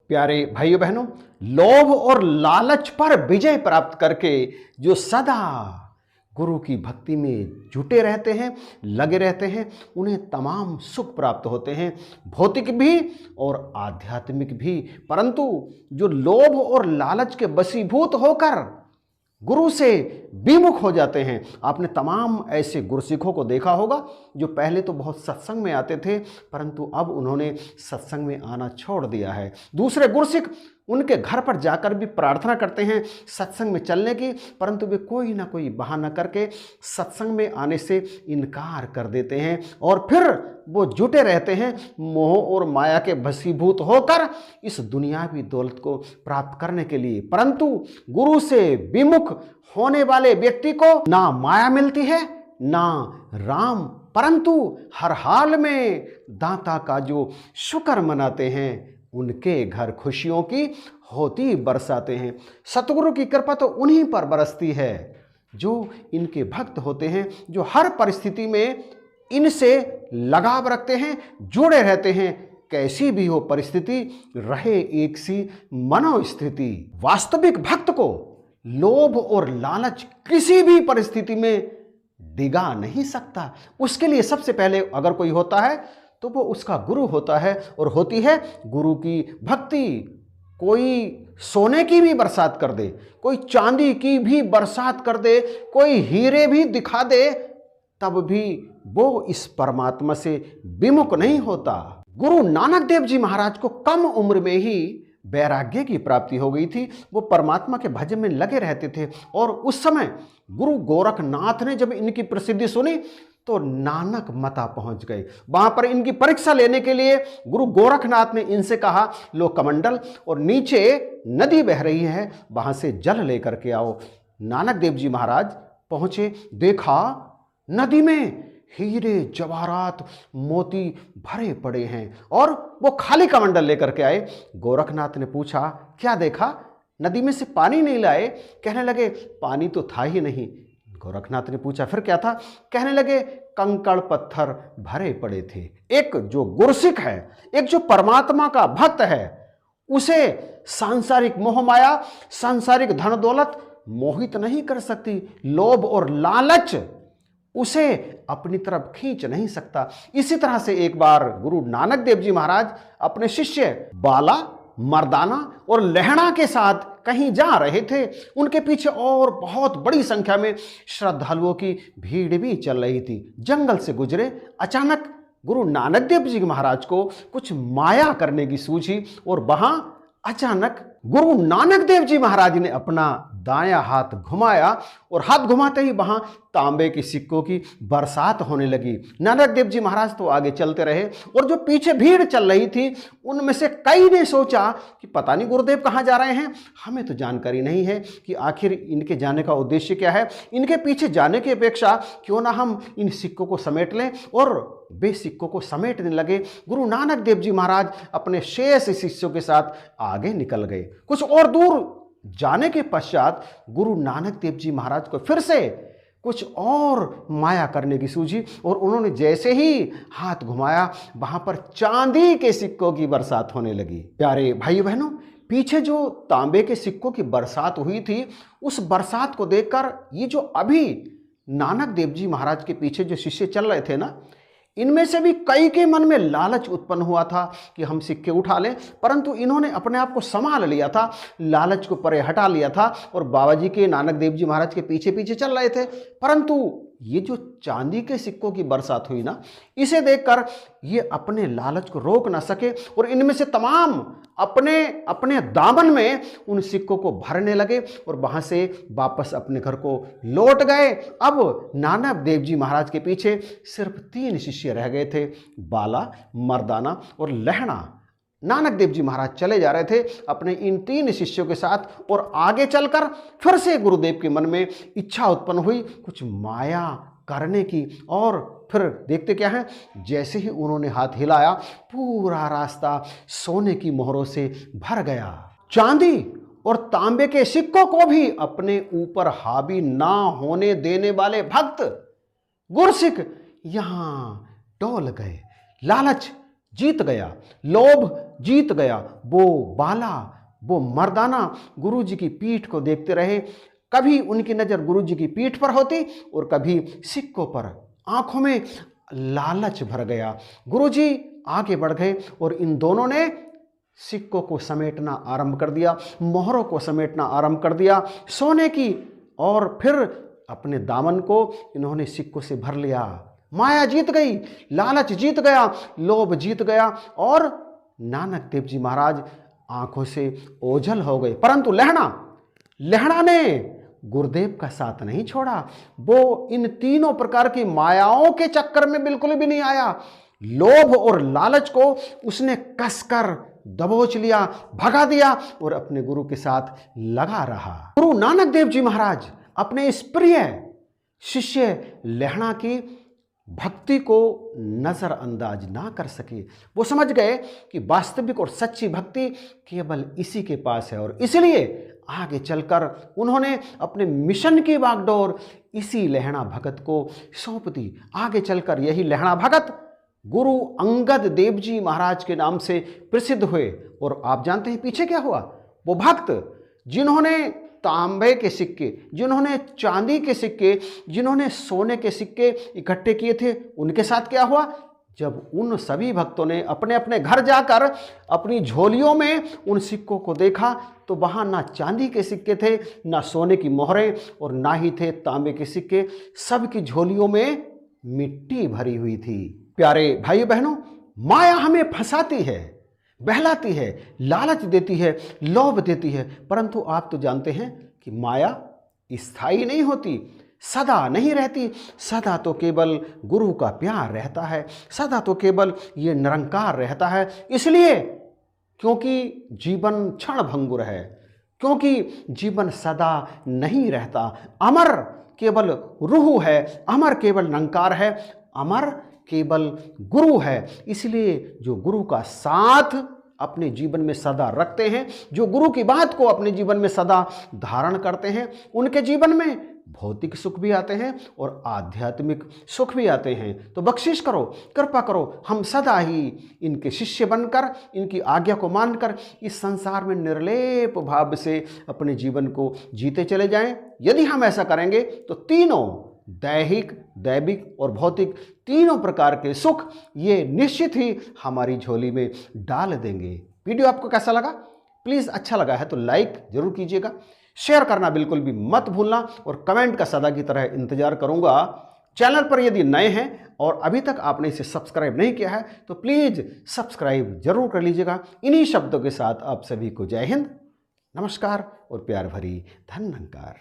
प्यारे भाइयों बहनों, लोभ और लालच पर विजय प्राप्त करके जो सदा गुरु की भक्ति में जुटे रहते हैं, लगे रहते हैं, उन्हें तमाम सुख प्राप्त होते हैं, भौतिक भी और आध्यात्मिक भी। परंतु जो लोभ और लालच के वशीभूत होकर गुरु से विमुख हो जाते हैं, आपने तमाम ऐसे गुरसिखों को देखा होगा जो पहले तो बहुत सत्संग में आते थे, परंतु अब उन्होंने सत्संग में आना छोड़ दिया है। दूसरे गुरसिख उनके घर पर जाकर भी प्रार्थना करते हैं सत्संग में चलने की, परंतु वे कोई ना कोई बहाना करके सत्संग में आने से इनकार कर देते हैं और फिर वो जुटे रहते हैं मोह और माया के वशीभूत होकर इस दुनियावी दौलत को प्राप्त करने के लिए। परंतु गुरु से विमुख होने वाले व्यक्ति को ना माया मिलती है ना राम, परंतु हर हाल में दाता का जो शुक्र मनाते हैं, उनके घर खुशियों की होती बरसाते हैं। सतगुरु की कृपा तो उन्हीं पर बरसती है जो इनके भक्त होते हैं, जो हर परिस्थिति में इनसे लगाव रखते हैं, जुड़े रहते हैं। कैसी भी हो परिस्थिति, रहे एक सी मनोस्थिति। वास्तविक भक्त को लोभ और लालच किसी भी परिस्थिति में डिगा नहीं सकता। उसके लिए सबसे पहले अगर कोई होता है तो वो उसका गुरु होता है और होती है गुरु की भक्ति। कोई सोने की भी बरसात कर दे, कोई चांदी की भी बरसात कर दे, कोई हीरे भी दिखा दे, तब भी वो इस परमात्मा से विमुख नहीं होता। गुरु नानक देव जी महाराज को कम उम्र में ही वैराग्य की प्राप्ति हो गई थी। वो परमात्मा के भजन में लगे रहते थे और उस समय गुरु गोरखनाथ ने जब इनकी प्रसिद्धि सुनी तो नानक मता पहुंच गए। वहां पर इनकी परीक्षा लेने के लिए गुरु गोरखनाथ ने इनसे कहा, लो कमंडल और नीचे नदी बह रही है, वहां से जल लेकर के आओ। नानक देव जी महाराज पहुंचे, देखा नदी में हीरे जवाहरात मोती भरे पड़े हैं और वो खाली कमंडल लेकर के आए। गोरखनाथ ने पूछा, क्या देखा? नदी में से पानी नहीं लाए? कहने लगे, पानी तो था ही नहीं। गोरखनाथ ने पूछा, फिर क्या था? कहने लगे, कंकड़ पत्थर भरे पड़े थे। एक जो गुरसिख है, एक जो परमात्मा का भक्त है, उसे सांसारिक मोह माया, सांसारिक धन दौलत मोहित नहीं कर सकती। लोभ और लालच उसे अपनी तरफ खींच नहीं सकता। इसी तरह से एक बार गुरु नानक देव जी महाराज अपने शिष्य बाला, मर्दाना और लहणा के साथ कहीं जा रहे थे। उनके पीछे और बहुत बड़ी संख्या में श्रद्धालुओं की भीड़ भी चल रही थी। जंगल से गुजरे, अचानक गुरु नानक देव जी महाराज को कुछ माया करने की सूझी और वहां अचानक गुरु नानक देव जी महाराज ने अपना दायां हाथ घुमाया और हाथ घुमाते ही वहां तांबे के सिक्कों की बरसात होने लगी। नानक देव जी महाराज तो आगे चलते रहे और जो पीछे भीड़ चल रही थी उनमें से कई ने सोचा कि पता नहीं गुरुदेव कहाँ जा रहे हैं, हमें तो जानकारी नहीं है कि आखिर इनके जाने का उद्देश्य क्या है। इनके पीछे जाने की अपेक्षा क्यों ना हम इन सिक्कों को समेट लें, और वे सिक्कों को समेटने लगे। गुरु नानक देव जी महाराज अपने शेष शिष्यों के साथ आगे निकल गए। कुछ और दूर जाने के पश्चात गुरु नानक देव जी महाराज को फिर से कुछ और माया करने की सूझी और उन्होंने जैसे ही हाथ घुमाया, वहां पर चांदी के सिक्कों की बरसात होने लगी। प्यारे भाइयों बहनों, पीछे जो तांबे के सिक्कों की बरसात हुई थी, उस बरसात को देखकर ये जो अभी नानक देव जी महाराज के पीछे जो शिष्य चल रहे थे ना, इनमें से भी कई के मन में लालच उत्पन्न हुआ था कि हम सिक्के उठा लें, परंतु इन्होंने अपने आप को संभाल लिया था, लालच को परे हटा लिया था और बाबा जी के, नानक देव जी महाराज के पीछे पीछे चल रहे थे। परंतु ये जो चांदी के सिक्कों की बरसात हुई ना, इसे देखकर ये अपने लालच को रोक ना सके और इनमें से तमाम अपने अपने दामन में उन सिक्कों को भरने लगे और वहां से वापस अपने घर को लौट गए। अब नानक देव जी महाराज के पीछे सिर्फ 3 शिष्य रह गए थे, बाला, मर्दाना और लहणा। नानक देव जी महाराज चले जा रहे थे अपने इन 3 शिष्यों के साथ और आगे चलकर फिर से गुरुदेव के मन में इच्छा उत्पन्न हुई कुछ माया करने की। और फिर देखते क्या है, जैसे ही उन्होंने हाथ हिलाया, पूरा रास्ता सोने की मोहरों से भर गया। चांदी और तांबे के सिक्कों को भी अपने ऊपर हावी ना होने देने वाले भक्त गुरसिख यहां डोल गए। लालच जीत गया, लोभ जीत गया। वो बाला, वो मर्दाना गुरु जी की पीठ को देखते रहे। कभी उनकी नज़र गुरु जी की पीठ पर होती और कभी सिक्कों पर। आंखों में लालच भर गया। गुरु जी आगे बढ़ गए और इन दोनों ने सिक्कों को समेटना आरंभ कर दिया, मोहरों को समेटना आरंभ कर दिया, सोने की। और फिर अपने दामन को इन्होंने सिक्कों से भर लिया। माया जीत गई, लालच जीत गया, लोभ जीत गया और नानक देव जी महाराज आंखों से ओझल हो गए। परंतु लहणा ने गुरुदेव का साथ नहीं छोड़ा। वो इन तीनों प्रकार की मायाओं के चक्कर में बिल्कुल भी नहीं आया। लोभ और लालच को उसने कसकर दबोच लिया, भगा दिया और अपने गुरु के साथ लगा रहा। गुरु नानक देव जी महाराज अपने इस प्रिय शिष्य लहणा की भक्ति को नजरअंदाज ना कर सके। वो समझ गए कि वास्तविक और सच्ची भक्ति केवल इसी के पास है और इसलिए आगे चलकर उन्होंने अपने मिशन की बागडोर इसी लहणा भगत को सौंप दी। आगे चलकर यही लहणा भगत गुरु अंगद देव जी महाराज के नाम से प्रसिद्ध हुए। और आप जानते हैं पीछे क्या हुआ? वो भक्त जिन्होंने तांबे के सिक्के, जिन्होंने चांदी के सिक्के, जिन्होंने सोने के सिक्के इकट्ठे किए थे, उनके साथ क्या हुआ? जब उन सभी भक्तों ने अपने अपने घर जाकर अपनी झोलियों में उन सिक्कों को देखा तो वहाँ ना चांदी के सिक्के थे, ना सोने की मोहरें और ना ही थे तांबे के सिक्के। सबकी झोलियों में मिट्टी भरी हुई थी। प्यारे भाइयों बहनों, माया हमें फंसाती है, बहलाती है, लालच देती है, लोभ देती है, परंतु आप तो जानते हैं कि माया स्थायी नहीं होती, सदा नहीं रहती। सदा तो केवल गुरु का प्यार रहता है, सदा तो केवल ये निरंकार रहता है। इसलिए क्योंकि जीवन क्षण भंगुर है, क्योंकि जीवन सदा नहीं रहता। अमर केवल रूह है, अमर केवल निरंकार है, अमर केवल गुरु है। इसलिए जो गुरु का साथ अपने जीवन में सदा रखते हैं, जो गुरु की बात को अपने जीवन में सदा धारण करते हैं, उनके जीवन में भौतिक सुख भी आते हैं और आध्यात्मिक सुख भी आते हैं। तो बख्शिश करो, कृपा करो, हम सदा ही इनके शिष्य बनकर, इनकी आज्ञा को मानकर इस संसार में निर्लेप भाव से अपने जीवन को जीते चले जाएं। यदि हम ऐसा करेंगे तो तीनों दैहिक, दैविक और भौतिक तीनों प्रकार के सुख ये निश्चित ही हमारी झोली में डाल देंगे। वीडियो आपको कैसा लगा? प्लीज़ अच्छा लगा है तो लाइक जरूर कीजिएगा, शेयर करना बिल्कुल भी मत भूलना और कमेंट का सदा की तरह इंतजार करूंगा। चैनल पर यदि नए हैं और अभी तक आपने इसे सब्सक्राइब नहीं किया है तो प्लीज़ सब्सक्राइब जरूर कर लीजिएगा। इन्हीं शब्दों के साथ आप सभी को जय हिंद, नमस्कार और प्यार भरी धन्यवाद।